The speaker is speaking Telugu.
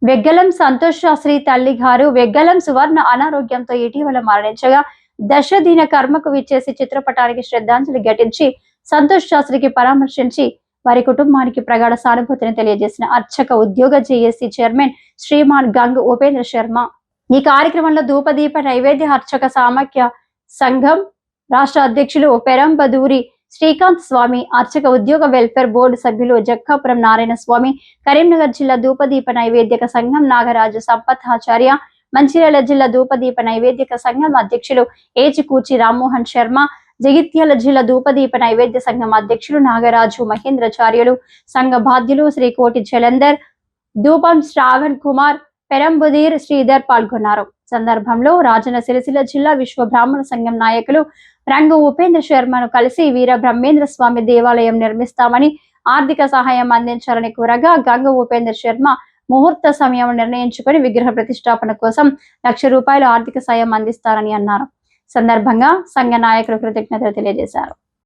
వెగ్గలం సంతోష్ శాస్త్రి తల్లి గారు వెగ్గలం సువర్ణ అనారోగ్యంతో ఇటీవల మరణించగా దశదిన కర్మకు విచ్చేసి చిత్రపటానికి శ్రద్ధాంజలి ఘటించి సంతోష్ శాస్త్రికి పరామర్శించి వారి కుటుంబానికి ప్రగాఢ సానుభూతిని తెలియజేసిన అర్చక ఉద్యోగ జేఏసీ చైర్మన్ శ్రీమాన్ గంగ్ ఉపేంద్ర శర్మ ఈ కార్యక్రమంలో ధూపదీప నైవేద్య అర్చక సామఖ్య సంఘం రాష్ట్ర అధ్యక్షులు పెరంబదూరి శ్రీకాంత్ స్వామి, అర్చక ఉద్యోగ వెల్ఫేర్ బోర్డు సభ్యులు జక్కాపురం నారాయణ స్వామి, కరీంనగర్ జిల్లా ధూపదీప నైవేద్యక సంఘం నాగరాజు సంపతాచార్య, మంచిర్యాల జిల్లా ధూపదీప నైవేద్యక సంఘం అధ్యక్షులు ఏచికూచి రామ్మోహన్ శర్మ, జగిత్యాల జిల్లా ధూపదీప నైవేద్య సంఘం అధ్యక్షులు నాగరాజు మహేంద్రచార్యులు, సంఘ బాధ్యులు శ్రీ కోటి జలంధర్, ధూపం శ్రావణ్ కుమార్, పెరంబుదీర్ శ్రీధర్ పాల్గొన్నారు. సందర్భంలో రాజన్న సిరిసిల్ల జిల్లా విశ్వ బ్రాహ్మణ సంఘం నాయకులు రంగు ఉపేంద్ర శర్మను కలిసి వీర బ్రహ్మేంద్ర స్వామి దేవాలయం నిర్మిస్తామని ఆర్థిక సహాయం అందించాలని కోరగా గంగ ఉపేంద్ర శర్మ ముహూర్త సమయం నిర్ణయించుకుని విగ్రహ ప్రతిష్టాపన కోసం ₹1,00,000 ఆర్థిక సాయం అందిస్తారని అన్నారు. సందర్భంగా సంఘ నాయకులు కృతజ్ఞతలు తెలియజేశారు.